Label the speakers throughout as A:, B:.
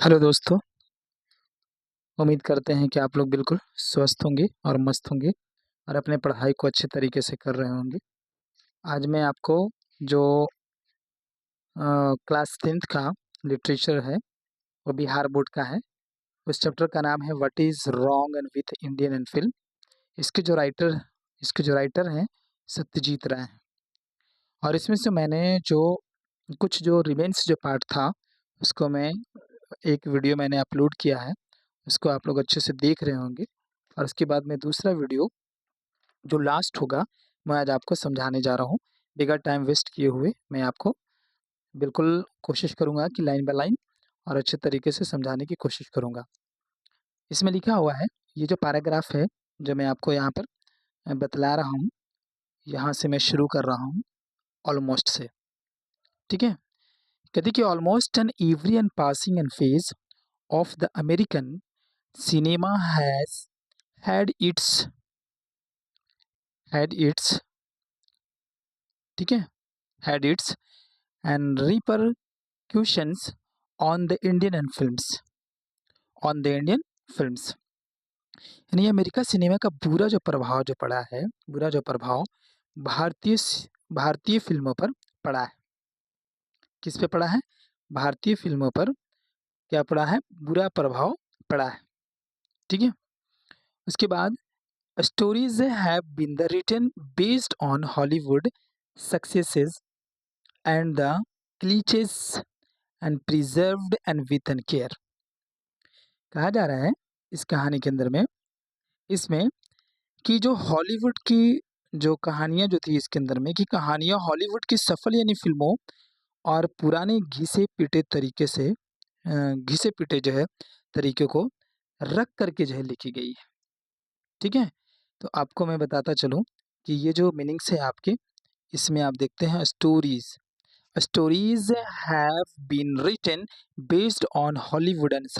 A: Hello दोस्तों, उम्मीद करते हैं कि आप लोग बिल्कुल स्वस्थ होंगे और मस्त होंगे और अपने पढ़ाई को अच्छे तरीके से कर रहे होंगे। आज मैं आपको जो क्लास 10th का लिटरेचर है, वो बिहार बोर्ड का है। उस चैप्टर का नाम है what is wrong and with Indian and film. इसके जो राइटर इसके जो राइटर हैं सत्यजीत राय हैं। और इसमें से मैंने जो कुछ जो रिमेन्स जो पार्ट था, उसको मैं एक वीडियो मैंने अपलोड किया है, उसको आप लोग अच्छे से देख रहे होंगे। और उसके बाद में दूसरा वीडियो जो लास्ट होगा, मैं आज आपको समझाने जा रहा हूँ। बगैर टाइम वेस्ट किए हुए मैं आपको बिल्कुल कोशिश करूँगा कि लाइन बाय लाइन और अच्छे तरीके से समझाने की कोशिश करूँगा। इसमें लिखा हुआ है, ये जो पैराग्राफ है, जो मैं आपको यहाँ पर बतला रहा हूँ, यहाँ से मैं शुरू कर रहा हूँ ऑलमोस्ट से, ठीक है? कहते कि almost an every and passing and phase of the American cinema has had its had its ठीक है, had its and repercussions on the Indian and films on the Indian films। यानी अमेरिका सिनेमा का बुरा जो प्रभाव जो पड़ा है, बुरा जो प्रभाव भारतीय फिल्मों पर पड़ा है। किस पे पड़ा है? भारतीय फिल्मों पर क्या पड़ा है? बुरा प्रभाव पड़ा है, ठीक है। उसके बाद stories have been the written based on Hollywood successes and the cliches and preserved and with an care। कहा जा रहा है इस कहानी के अंदर में, इसमें कि जो हॉलीवुड की जो कहानियां जो थी इसके अंदर में, कि कहानियां हॉलीवुड की सफल यानी फिल्मों और पुराने घिसे पिटे तरीके से घिसे पिटे जो है तरीके को रख करके जो है लिखी गई है, ठीक है। तो आपको मैं बताता चलूं कि ये जो मीनिंग्स है आपके, इसमें आप देखते हैं stories. Stories have been written based on Hollywood and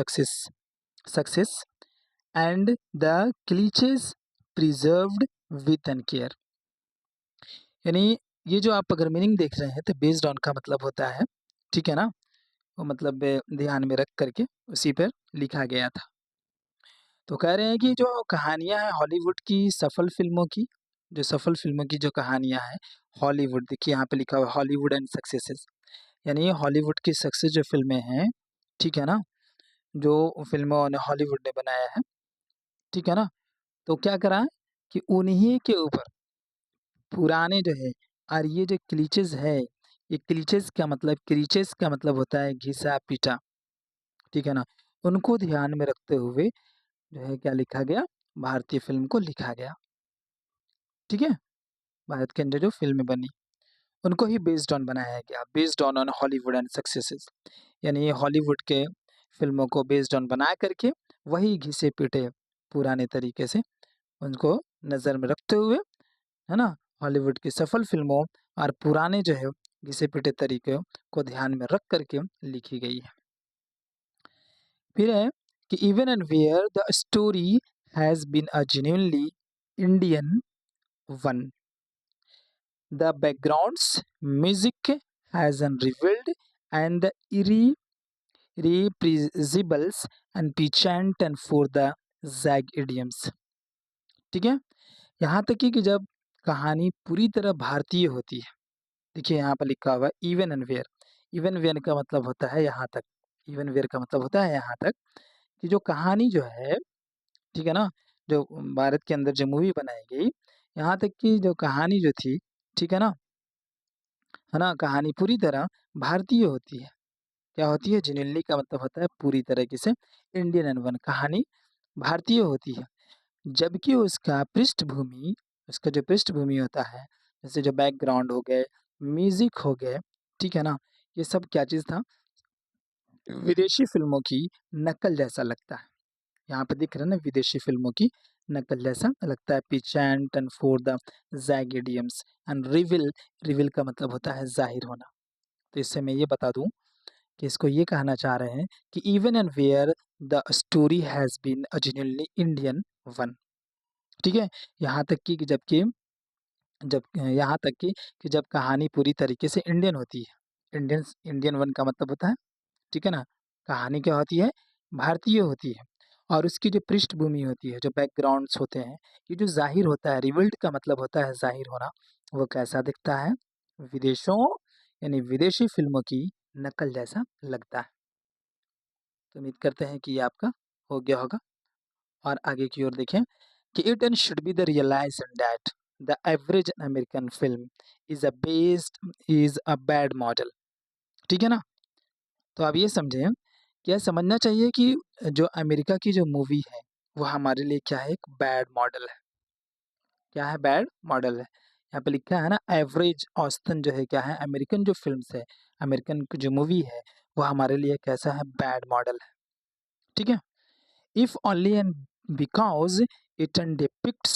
A: success and the cliches preserved with and care। यानी ये जो आप अगर मीनिंग देख रहे हैं तो बेस्ड ऑन का मतलब होता है, ठीक है ना, वो मतलब ध्यान में रख करके उसी पर लिखा गया था। तो कह रहे हैं कि जो कहानियां हैं हॉलीवुड की सफल फिल्मों की, जो सफल फिल्मों की जो कहानियां हैं हॉलीवुड, देखिए यहाँ पे लिखा हुआ हॉलीवुड एंड सक्सेसेस, यानी हॉलीवुड की सक्सेस जो फ़िल्में हैं, ठीक है ना? जो फ़िल्मों ने हॉलीवुड ने बनाया है, ठीक है ना? तो क्या करा कि उन्हीं के ऊपर पुराने जो है, और ये जो क्लीचेज़ है, ये क्लीचेज़ का मतलब होता है घिसा-पिटा, ठीक है ना? उनको ध्यान में रखते हुए जो है क्या लिखा गया, भारतीय फ़िल्म को लिखा गया, ठीक है? भारत के अंदर जो फ़िल्में बनी, उनको ही बेस्ड ऑन बनाया गया, based on Hollywood and successes. यानी ये हॉलीवुड के फ़िल्मों को बेस्ड ऑन बना करके वही घिसे-पिटे पुराने तरीके से उनको नज़र में रखते हुए, है ना? हॉलीवुड की सफल फ़िल्मों और पुराने जो है घिसे-पिटे तरीके को ध्यान में रख करके लिखी गई है। फिर है कि even and where the story has been a genuinely Indian one, the backgrounds, music has an revealed and the reprisals and pichant and for the zag idioms, ठीक है। यहाँ तक कि जब कहानी पूरी तरह भारतीय होती है, देखिए यहाँ पर लिखा हुआ है even and where. Even where का मतलब होता है यहाँ तक, इवन वेयर का मतलब होता है यहाँ तक कि जो कहानी जो है, ठीक है ना, जो भारत के अंदर जो मूवी बनाई गई, यहाँ तक कि जो कहानी जो थी, ठीक है ना, कहानी पूरी तरह भारतीय होती है। क्या होती है? जेन्युइनली का मतलब होता है पूरी तरीके से, इंडियन एंड वन कहानी भारतीय होती है। जबकि उसका जो पृष्ठभूमि होता है, जैसे जो बैकग्राउंड हो गए, म्यूज़िक हो गए, ठीक है ना? ये सब क्या चीज़ था? विदेशी फ़िल्मों की नकल जैसा लगता है। यहाँ पे दिख रहा है ना, विदेशी फ़िल्मों की नकल जैसा लगता है। पिचेंट एंड फॉर द ज़ैग इडियम्स एंड रिवील का मतलब होता है ज़ाहिर होना। तो इससे मैं ये बता दूँ कि इसको ये कहना चाह रहे हैं कि even and where the story has been a genuinely Indian one, ठीक है? यहाँ तक कि जब कहानी पूरी तरीके से इंडियन होती है। इंडियन वन का मतलब होता है, ठीक है ना? कहानी क्या होती है? भारतीय होती है और उसकी जो पृष्ठभूमि होती है, जो बैकग्राउंड्स होते हैं, ये जो ज़ाहिर होता है, रिवील्ड का मतलब होता है ज़ाहिर होना, वो कैसा दिखता है? विदेशों यानी विदेशी फ़िल्मों की नकल जैसा लगता है। तो उम्मीद करते हैं कि ये आपका हो गया होगा और आगे की ओर देखें कि it and should be the realisation that the average American film is a bad model. ठीक है ना? तो आप ये समझें कि यह समझना चाहिए कि जो अमेरिका की जो मूवी है, वो हमारे लिए क्या है? एक बैड मॉडल है। क्या है? बैड मॉडल है। यहाँ पे लिखा है ना एवरेज औसतन जो है क्या है? अमेरिकन जो फ़िल्म्स है, अमेरिकन की जो मूवी है, वो हमारे लिए कैसा है? बैड मॉडल है। ठीक है? If only and because it depicts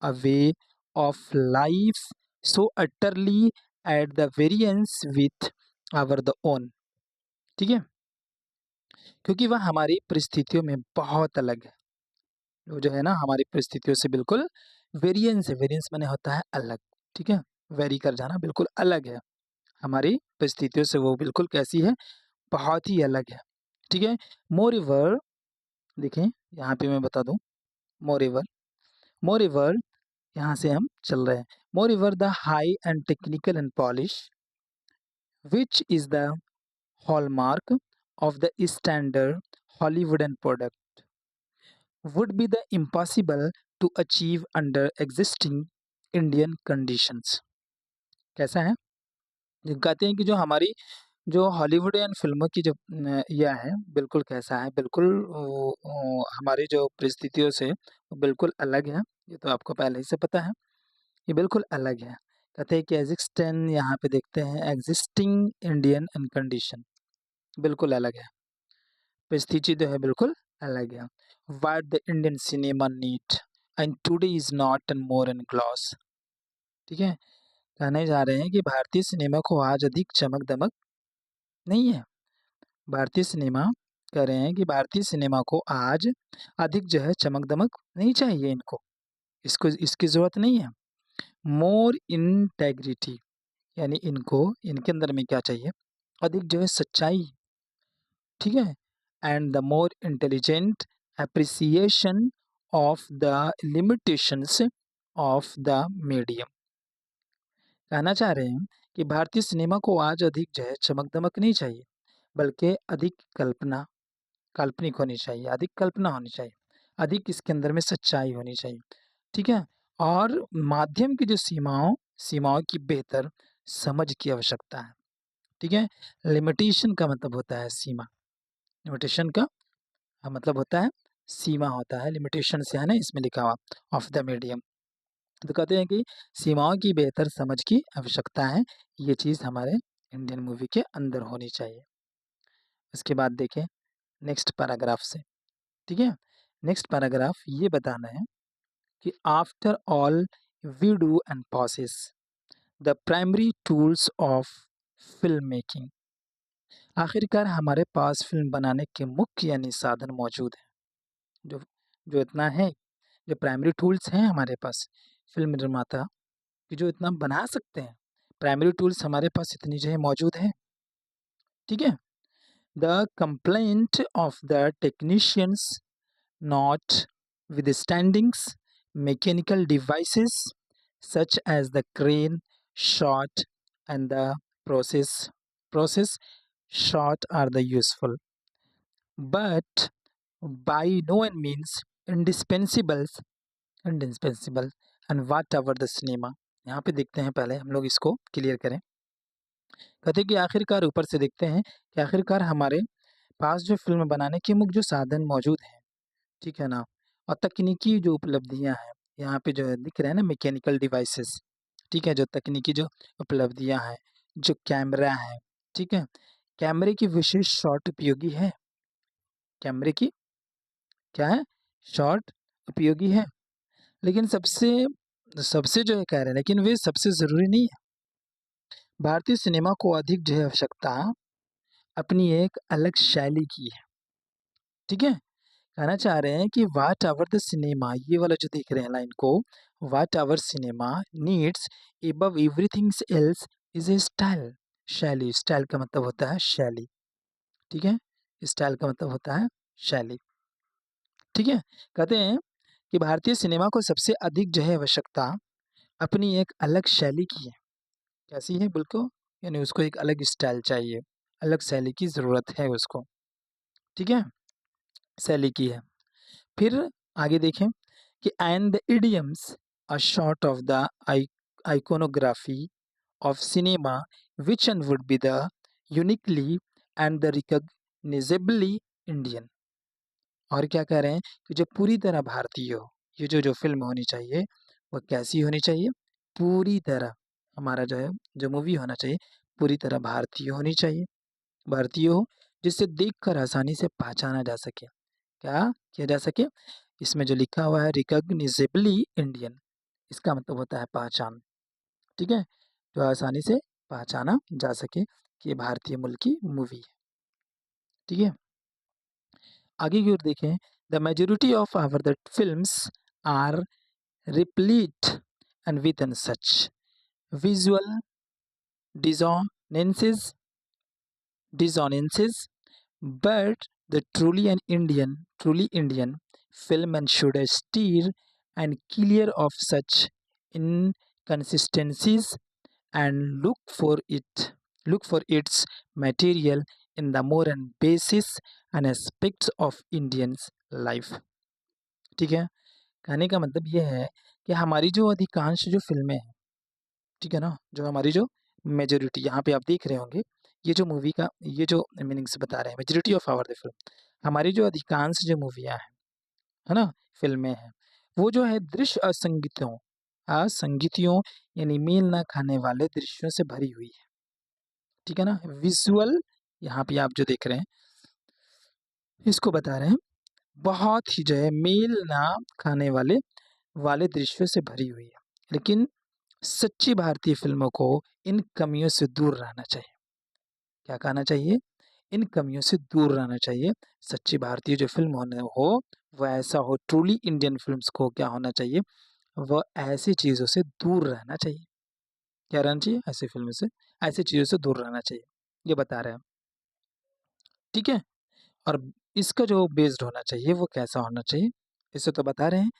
A: a way of life so utterly at the variance with our the own। ठीक है? क्योंकि वह हमारी परिस्थितियों में बहुत अलग है। वो जो है ना हमारी परिस्थितियों से बिल्कुल वेरिएंस है, वेरिएंस माने होता है अलग, ठीक है? वेरी कर जाना बिल्कुल अलग है। हमारी परिस्थितियों से वो बिल्कुल कैसी है? बहुत ही अलग है, ठीक है? मोreover देखिए यहाँ पे मैं बता दूँ मोreover मोreover यहाँ से हम चल रहे हैं। मोreover the high and technical and polish which is the hallmark of the standard Hollywooden product would be the impossible to achieve under existing Indian conditions। कैसा है? ये कहते हैं कि जो हमारी जो हॉलीवुडियन फ़िल्मों की जो यह है, बिल्कुल कैसा है? बिल्कुल हमारी जो परिस्थितियों से बिल्कुल अलग है। ये तो आपको पहले ही से पता है। ये बिल्कुल अलग है। कहते हैं कि एग्जिस्टेंट यहाँ पे देखते हैं एक्जिस्टिंग इंडियन इन कंडीशन बिल्कुल अलग है। परिस्थिति जो है बिल्कुल अलग है। What the Indian cinema need and today is not and more and gloss. ठीक है? कहने जा रहे हैं कि भारतीय सिनेमा को आज अधिक चमक-दमक नहीं है। भारतीय सिनेमा कह रहे हैं कि भारतीय सिनेमा को आज अधिक जो है चमक-दमक नहीं चाहिए इनको। इसको इसकी ज़रूरत नहीं है। मोर इंटेग्रिटी यानी इनको इनके अंदर में क्या चाहिए? अधिक जो है सच्चाई, ठीक है? And the more intelligent appreciation of the limitations of the medium. कहना चाह रहे हैं कि भारतीय सिनेमा को आज अधिक जो है चमक-दमक नहीं चाहिए, बल्कि अधिक काल्पनिक होनी चाहिए, अधिक कल्पना होनी चाहिए, अधिक इसके अंदर में सच्चाई होनी चाहिए, ठीक है? और माध्यम की जो सीमाओं सीमाओं की बेहतर समझ की आवश्यकता है, ठीक है? लिमिटेशन का मतलब होता है सीमा, लिमिटेशन का मतलब होता है सीमा होता है, लिमिटेशन से है ना इसमें लिखा हुआ ऑफ द मीडियम। तो कहते हैं कि सीमाओं की बेहतर समझ की आवश्यकता है, ये चीज़ हमारे इंडियन मूवी के अंदर होनी चाहिए। उसके बाद देखें नेक्स्ट पैराग्राफ से, ठीक है? नेक्स्ट पैराग्राफ ये बताना है कि after all we do and possess the primary tools of film making. आखिरकार हमारे पास फिल्म बनाने के मुख्य यानी साधन मौजूद हैं। जो जो इतना है, जो प्राइमरी टूल्स हैं हमारे पास फिल्म निर्माता कि जो इतना बना सकते हैं, प्राइमरी टूल्स हमारे पास इतनी जो है मौजूद हैं, ठीक है? The complaint of the technicians not withstandings mechanical devices such as the crane shot and the process shot are the useful but by no means indispensable indispensable and whatever the cinema। यहाँ पे देखते हैं पहले हम लोग इसको clear करें। कहते हैं कि आखिरकार ऊपर से देखते हैं कि आखिरकार हमारे पास जो फिल्म बनाने के मुख्य जो साधन मौजूद हैं, ठीक है ना? और तकनीकी जो उपलब्धियाँ हैं, यहाँ पे जो है दिख रहा है ना मैकेनिकल डिवाइसेस, ठीक है? जो तकनीकी जो उपलब्धियाँ हैं, जो कैमरा है, ठीक है? कैमरे की विशेष शॉट उपयोगी है, कैमरे की क्या है? शॉट उपयोगी है, लेकिन सबसे सबसे जो है कह रहे हैं लेकिन वे सबसे ज़रूरी नहीं है। भारतीय सिनेमा को अधिक जो है आवश्यकता अपनी एक अलग शैली की है, ठीक है? कहना चाह रहे हैं कि व्हाट आवर द सिनेमा ये वाला जो देख रहे हैं लाइन को what our cinema needs above everything else is a style. शैली, स्टाइल का मतलब होता है शैली, ठीक है? स्टाइल का मतलब होता है शैली। ठीक है, कहते हैं कि भारतीय सिनेमा को सबसे अधिक जो है आवश्यकता अपनी एक अलग शैली की है। कैसी है बिल्कुल, यानी उसको एक अलग स्टाइल चाहिए, अलग शैली की ज़रूरत है उसको। ठीक है, शैली की है। फिर आगे देखें कि and the idioms a short of the iconography of cinema which one would be the uniquely and the recognizably Indian। और क्या कह रहे हैं कि जो पूरी तरह भारतीय हो, ये जो जो फिल्म होनी चाहिए वो कैसी होनी चाहिए, पूरी तरह हमारा जो है जो मूवी होना चाहिए पूरी तरह भारतीय होनी चाहिए, भारतीय हो जिससे देखकर आसानी से पहचाना जा सके। क्या किया जा सके, इसमें जो लिखा हुआ है रिकॉग्निजेबली इंडियन, इसका मतलब होता है पहचान। ठीक है, जो आसानी से पहचाना जा सके कि ये भारतीय मूल की मूवी है। ठीक है, आगे की ओर देखें, the majority of our the films are replete and with an such visual dissonances, but the truly Indian film and should steer and clear of such inconsistencies and look for its material in the moral basis and aspects of Indians life। ठीक है, कहने का मतलब ये है कि हमारी जो अधिकांश जो फिल्में हैं, ठीक है ना, जो हमारी जो मेजॉरिटी यहाँ पे आप देख रहे होंगे, ये जो मूवी का ये जो मीनिंग्स बता रहे हैं, majority of our the film, हमारी जो अधिकांश जो मूवियाँ हैं, है ना, फिल्में हैं, वो जो है दृश्य असंगतियों यानी मेल ना खाने वाले दृश्यों से भरी हुई है। ठीक है ना, विजुअल यहाँ पे आप जो देख रहे हैं इसको बता रहे हैं, बहुत ही जो है मेल ना खाने वाले दृश्यों से भरी हुई है। लेकिन सच्ची भारतीय फिल्मों को इन कमियों से दूर रहना चाहिए। क्या कहना चाहिए, इन कमियों से दूर रहना चाहिए। सच्ची भारतीय जो फिल्म होने हो वह ऐसा हो, ट्रूली इंडियन फिल्म्स को क्या होना चाहिए, वह ऐसी चीज़ों से दूर रहना चाहिए। क्या रहना चाहिए, ऐसी फिल्म से ऐसी चीज़ों से दूर रहना चाहिए, ये बता रहे हैं। ठीक है, और इसका जो बेस्ड होना चाहिए वो कैसा होना चाहिए, इसे तो बता रहे हैं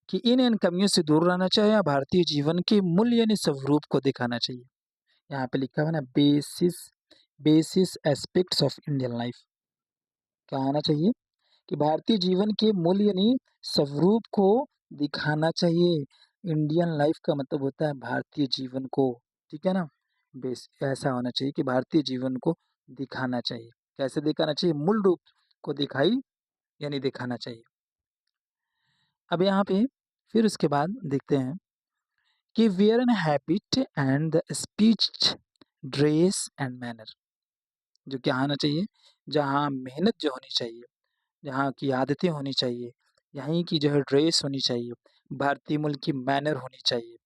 A: कि इन कमियों से दूर रहना चाहिए, भारतीय जीवन के मूल्य यानी स्वरूप को दिखाना चाहिए। यहाँ पे लिखा हुआ ना basis aspects of Indian life. क्या आना चाहिए कि भारतीय जीवन के मूल्य यानी स्वरूप को दिखाना चाहिए। इंडियन लाइफ का मतलब होता है भारतीय जीवन को। ठीक है ना, बेस ऐसा होना चाहिए कि भारतीय जीवन को दिखाना चाहिए। कैसे दिखाना चाहिए, मूल रूप को दिखाई यानी दिखाना चाहिए। अब यहाँ पे फिर उसके बाद देखते हैं कि where an habit and the speech dress and manner, जो क्या आना चाहिए, जहाँ मेहनत जो होनी चाहिए, जहाँ की आदतें होनी चाहिए, यहीं की जो है ड्रेस होनी चाहिए, भारतीय मूल की मैनर होनी चाहिए।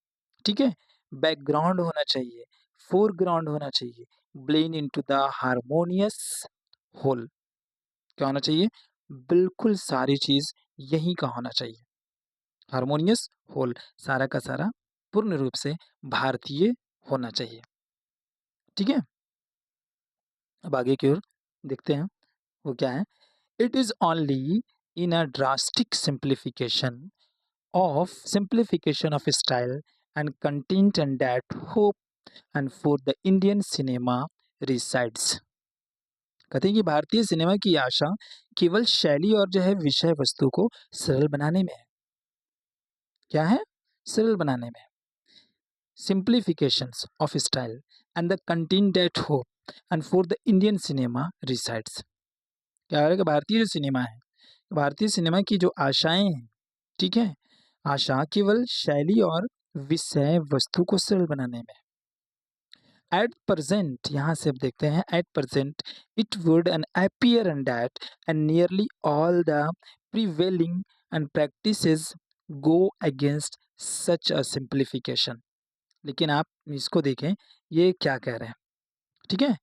A: ठीक है, बैकग्राउंड होना चाहिए, फोरग्राउंड होना चाहिए, blend into the harmonious whole. क्या होना चाहिए, बिल्कुल सारी चीज यहीं का होना चाहिए, हार्मोनियस होल, सारा का सारा पूर्ण रूप से भारतीय होना चाहिए। ठीक है, अब आगे की ओर देखते हैं वो क्या है। It is only in a drastic simplification of style and content and that hope and for the Indian cinema resides। कहते हैं कि भारतीय सिनेमा की आशा केवल शैली और जो है विषय वस्तु को सरल बनाने में है। क्या है, सरल बनाने में। simplifications of style and the content that hope and for the Indian cinema resides। क्या है कि भारतीय जो सिनेमा है, भारतीय सिनेमा की जो आशाएं हैं, ठीक है, आशा केवल शैली और विषय वस्तु को सरल बनाने में। एट प्रेजेंट, यहाँ से अब देखते हैं, at present it would an appear and that and nearly all the prevailing and practices go against such a simplification. लेकिन आप इसको देखें, ये क्या कह रहे हैं, ठीक है,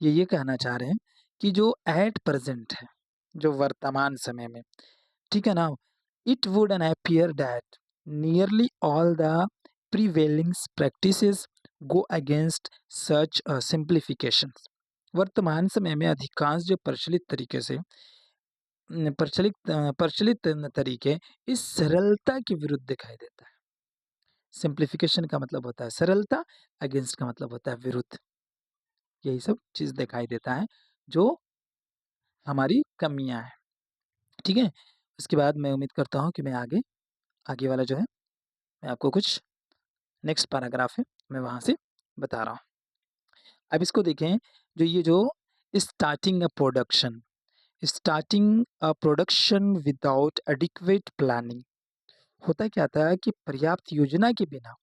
A: ये कहना चाह रहे हैं कि जो एट प्रेजेंट है, जो वर्तमान समय में, ठीक है ना, it would and appear that nearly all the prevailing practices go against such simplifications। वर्तमान समय में अधिकांश जो प्रचलित तरीके से प्रचलित तरीके इस सरलता के विरुद्ध दिखाई देता है। सिंप्लीफिकेशन का मतलब होता है सरलता, अगेंस्ट का मतलब होता है विरुद्ध। यही सब चीज़ दिखाई देता है जो हमारी कमियाँ हैं, ठीक है? उसके बाद मैं उम्मीद करता हूँ कि मैं आगे आगे वाला जो है मैं आपको कुछ नेक्स्ट पैराग्राफ है, मैं वहाँ से बता रहा हूँ। अब इसको देखें, जो starting a production without adequate planning. होता क्या था कि पर्याप्त योजना के बिना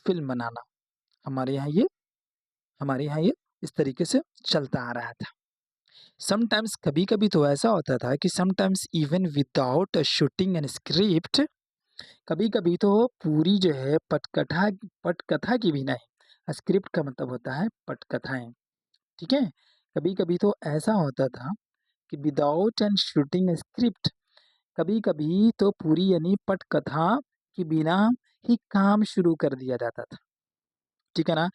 A: फ़िल्म बनाना, हमारे यहाँ ये हमारे यहाँ ये इस तरीके से चलता आ रहा था। समटाइम्स कभी-कभी तो ऐसा होता था कि sometimes even without a shooting and script, कभी-कभी तो पूरी जो है पटकथा की भी नहीं, स्क्रिप्ट का मतलब होता है पटकथाएँ, ठीक है? कभी-कभी तो ऐसा होता था कि विदाउट एंड शूटिंग स्क्रिप्ट, कभी-कभी तो पूरी यानी पटकथा के बिना ही काम शुरू कर दिया जाता था, ठीक है ना?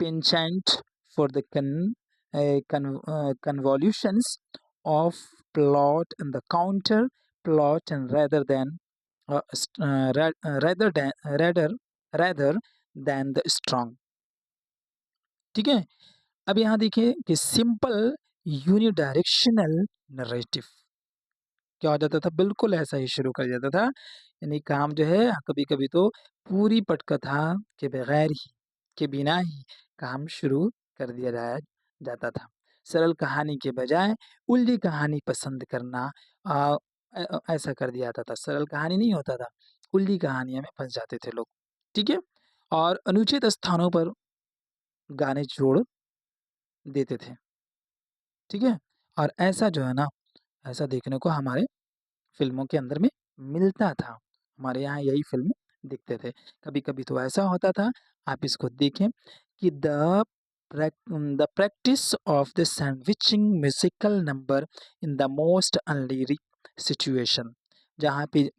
A: पेंचेंट for the convolutions of plot and the counter plot and rather than rather than the strong, ठीक है? अब यहाँ देखिए कि सिंपल यूनिडायरेक्शनल नरेटिव क्या हो जाता था, बिल्कुल ऐसा ही शुरू कर जाता था। यानी काम जो है कभी-कभी तो पूरी पटकथा के बगैर ही के बिना ही काम शुरू कर दिया जाता था। सरल कहानी के बजाय उल्टी कहानी पसंद करना ऐसा कर दिया जाता था। सरल कहानी नहीं होता था, उल्टी कहानियों में फँस जाते थे लोग, ठीक है? और अनुचित स्थानों पर गाने जोड़ देते थे, ठीक है? और ऐसा जो है ना, ऐसा देखने को हमारे फ़िल्मों के अंदर में मिलता था। हमारे यहाँ यही फ़िल्म दिखते थे। कभी-कभी तो ऐसा होता था, आप इसको देखें कि the practice of the sandwiching musical number in the most unlyric situation, जहाँ पे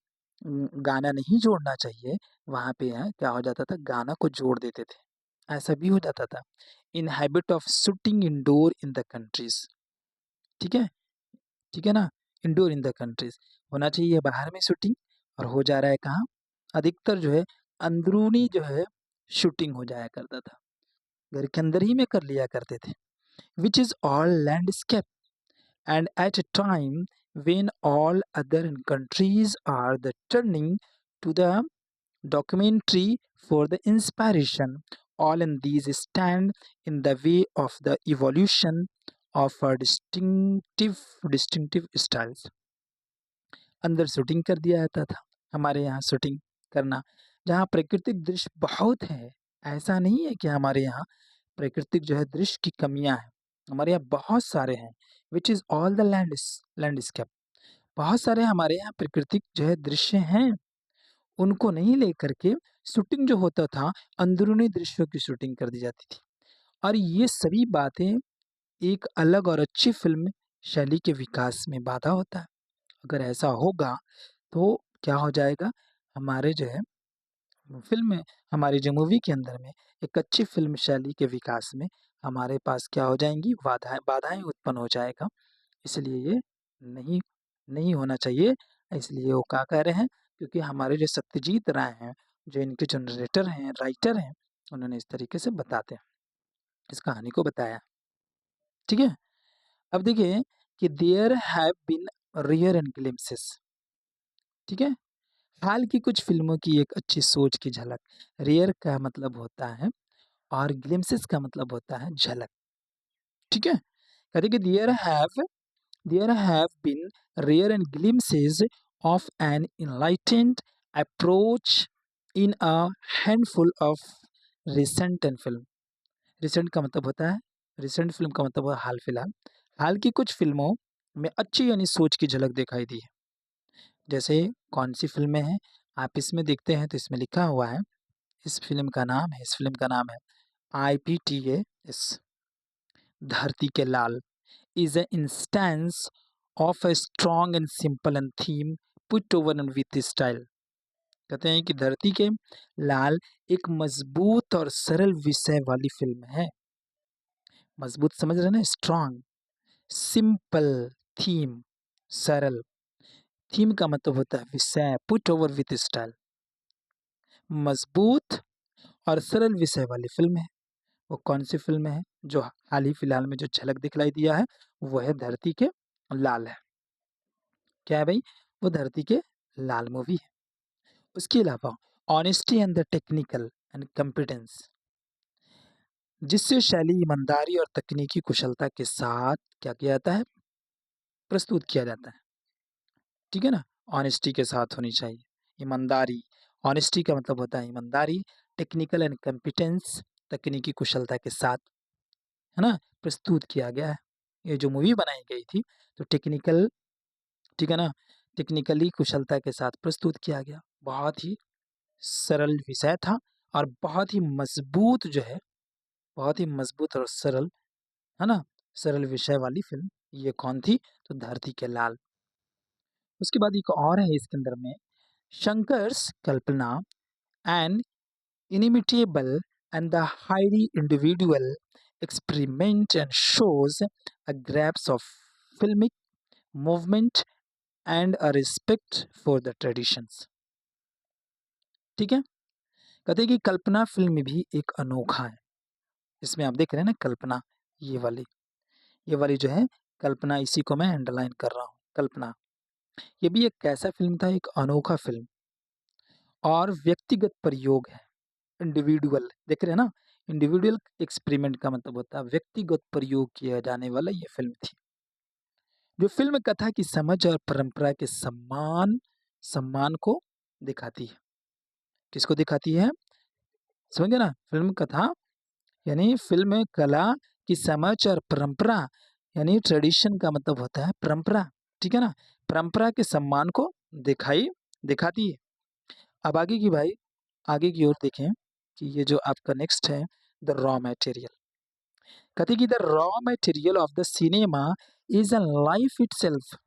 A: गाना नहीं जोड़ना चाहिए, वहाँ पे क्या हो जाता था, गाना को जोड़ देते थे। ऐसा भी हो जाता था। In habit of shooting indoor in the countries, ठीक है? ठीक है ना? इंडोर इन द कंट्रीज़ होना चाहिए बाहर में शूटिंग, और हो जा रहा है कहाँ? अधिकतर जो है अंदरूनी जो है शूटिंग हो जाया करता था। घर के अंदर ही में कर लिया करते थे। Which is all landscape and at a time when all other countries are the turning to the documentary for the inspiration. All in these stand in the way of the evolution of a distinctive styles. अंदर shooting कर दिया जाता था। हमारे यहाँ shooting करना, जहाँ प्राकृतिक दृश्य बहुत है, ऐसा नहीं है कि हमारे यहाँ प्राकृतिक जो है दृश्य की कमियाँ हैं। हमारे यहाँ बहुत सारे हैं, which is all the landscape. बहुत सारे हमारे यहाँ प्राकृतिक जो है दृश्य हैं, उनको नहीं लेकर के शूटिंग जो होता था, अंदरूनी दृश्यों की शूटिंग कर दी जाती थी। और ये सभी बातें एक अलग और अच्छी फ़िल्म शैली के विकास में बाधा होता है। अगर ऐसा होगा तो क्या हो जाएगा, हमारे जो है फ़िल्म में, हमारी जो मूवी के अंदर में एक अच्छी फ़िल्म शैली के विकास में हमारे पास क्या हो जाएँगी, बाधाएँ बाधाएँ उत्पन्न हो जाएगा। इसलिए ये नहीं नहीं होना चाहिए। इसलिए वो क्या कह रहे हैं, क्योंकि हमारे जो सत्यजीत राय हैं, जो इनके जो नरेटर हैं, राइटर हैं, उन्होंने इस तरीके से बताते हैं, इस कहानी को बताया। ठीक है? अब देखिए कि there have been rare and glimpses, ठीक है? हाल की कुछ फ़िल्मों की एक अच्छी सोच की झलक। रेयर का मतलब होता है और ग्लिम्पसेस का मतलब होता है झलक, ठीक है? कहते हैं कि there have been rare and glimpses of an enlightened approach in a handful of recent and film. Recent का मतलब होता है, रिसेंट फ़िल्म का मतलब है हाल-फिलहाल। हाल की कुछ फ़िल्मों में अच्छी यानी सोच की झलक दिखाई दी है। जैसे कौन-सी फ़िल्में हैं? आप इसमें देखते हैं तो इसमें लिखा हुआ है, इस फ़िल्म का नाम है IPTAS, धरती के लाल, is an instance of a strong and simple and theme put over and with style. कहते हैं कि धरती के लाल एक मजबूत और सरल विषय वाली फिल्म है, मजबूत समझ रहे ना, स्ट्रांग। सिंपल, थीम, सरल। थीम का मतलब होता है विषय, पुट ओवर विथ स्टाइल। मजबूत और सरल विषय वाली फिल्म है। वो कौन सी फिल्म है जो हाल ही फिलहाल में जो झलक दिखलाई दिया है, वो है धरती के लाल है। क्या है भाई? वो धरती के लाल मूवी है। उसके अलावा honesty and the technical and competence, जिससे शैली, ईमानदारी और तकनीकी कुशलता के साथ क्या किया जाता है, प्रस्तुत किया जाता है। ठीक है ना? ऑनेस्टी के साथ होनी चाहिए, ईमानदारी। ऑनेस्टी का मतलब होता है ईमानदारी, टेक्निकल एंड कॉम्पिटेंस, तकनीकी कुशलता के साथ, है ना, प्रस्तुत किया गया है। ये जो मूवी बनाई गई थी, तो टेक्निकल, ठीक है ना, टेक्निकली कुशलता के साथ प्रस्तुत किया गया। बहुत ही सरल विषय था और बहुत ही मजबूत जो है, बहुत ही मजबूत और सरल, है ना, सरल विषय वाली फिल्म ये कौन थी? तो धरती के लाल। उसके बाद एक और है इसके अंदर में, शंकर्स कल्पना and inimitable and the highly individual experiment and shows a grasp of filmic movement and a respect for the traditions। ठीक है? कहते हैं कि कल्पना फिल्म भी एक अनोखा है। इसमें आप देख रहे हैं ना कल्पना, ये वाली जो है कल्पना, इसी को मैं अंडरलाइन कर रहा हूँ, कल्पना। ये भी एक कैसा फिल्म था? एक अनोखा फिल्म और व्यक्तिगत प्रयोग है। इंडिविजुअल, देख रहे हैं ना, इंडिविजुअल एक्सपेरिमेंट का मतलब होता है व्यक्तिगत प्रयोग किया जाने वाला ये फिल्म थी, जो फिल्म कथा की समझ और परंपरा के सम्मान सम्मान को दिखाती है। किसको दिखाती है? समझे ना, फिल्म कथा यानी फिल्म कला की समझ और परंपरा, यानी ट्रेडिशन का मतलब होता है परंपरा। ठीक है ना, परंपरा के सम्मान को दिखाती है। अब आगे की भाई, आगे की ओर देखें कि ये जो आपका नेक्स्ट है, द रॉ मटेरियल। कहते कि the raw material of the cinema is a life itself.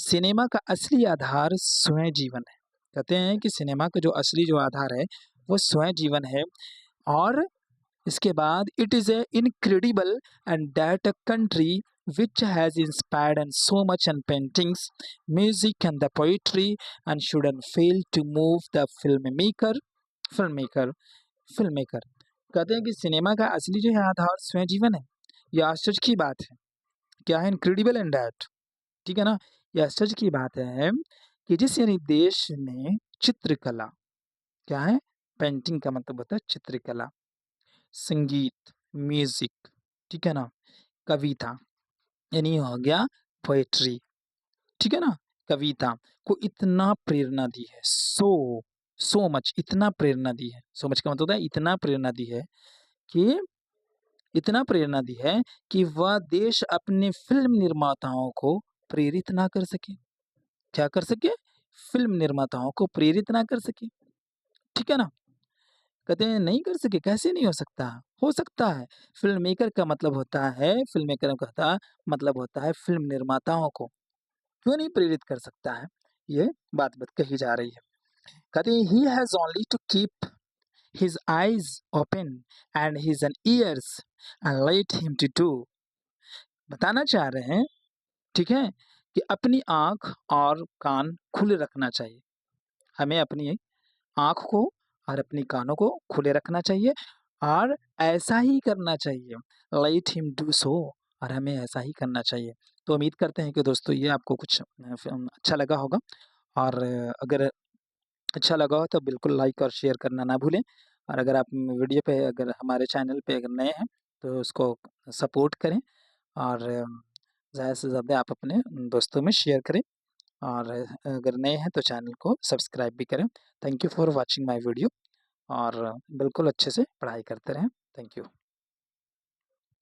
A: Cinema का असली आधार स्वयं जीवन है। कहते हैं कि सिनेमा का जो असली जो आधार है वो स्वयं जीवन है। और इसके बाद it is a incredible and that a country which has inspired and so much in paintings, music and the poetry and shouldn't fail to move the filmmaker filmmaker। कहते हैं कि सिनेमा का असली जो है आधार स्वयं जीवन है। यह आश्चर्य की बात है। क्या है? इनक्रेडिबल एंड दैट, ठीक है ना, यह आश्चर्य की बात है कि जिस यानी देश ने चित्रकला, क्या है, पेंटिंग का मतलब होता है चित्रकला, संगीत, म्यूजिक, ठीक है ना, कविता, यानी हो गया पोएट्री, ठीक है ना, कविता को इतना प्रेरणा दी है, सो मच, इतना प्रेरणा दी है। सो मच का मतलब होता है इतना प्रेरणा दी है कि इतना प्रेरणा दी है कि वह देश अपने फिल्म निर्माताओं को प्रेरित ना कर सके। क्या कर सके? फिल्म निर्माताओं को प्रेरित ना कर सके। ठीक है ना? कहते हैं नहीं कर सके, कैसे नहीं हो सकता? हो सकता है। फ़िल्म मेकर का मतलब होता है, फ़िल्म मेकर का मतलब होता है फ़िल्म निर्माताओं को। क्यों नहीं प्रेरित कर सकता है? ये बात कही जा रही है। कहते हैं he has only to keep his eyes open and his an ears and let him to do. बताना चाह रहे हैं, ठीक है, कि अपनी आँख और कान खुले रखना चाहिए। हमें अपनी आँख को और अपनी कानों को खुले रखना चाहिए और ऐसा ही करना चाहिए। लेट हिम डू सो, और हमें ऐसा ही करना चाहिए। तो उम्मीद करते हैं कि दोस्तों ये आपको कुछ अच्छा लगा होगा, और अगर अच्छा लगा हो तो बिल्कुल लाइक और शेयर करना ना भूलें। और अगर आप वीडियो पे, अगर हमारे चैनल पे अगर नए हैं तो उसको सपोर्ट करें, और ज़्यादा से ज़्यादा आप अपने दोस्तों में शेयर करें, और अगर नए हैं तो चैनल को सब्सक्राइब भी करें। Thank you for watching my video, और बिल्कुल अच्छे से पढ़ाई करते रहें। Thank you.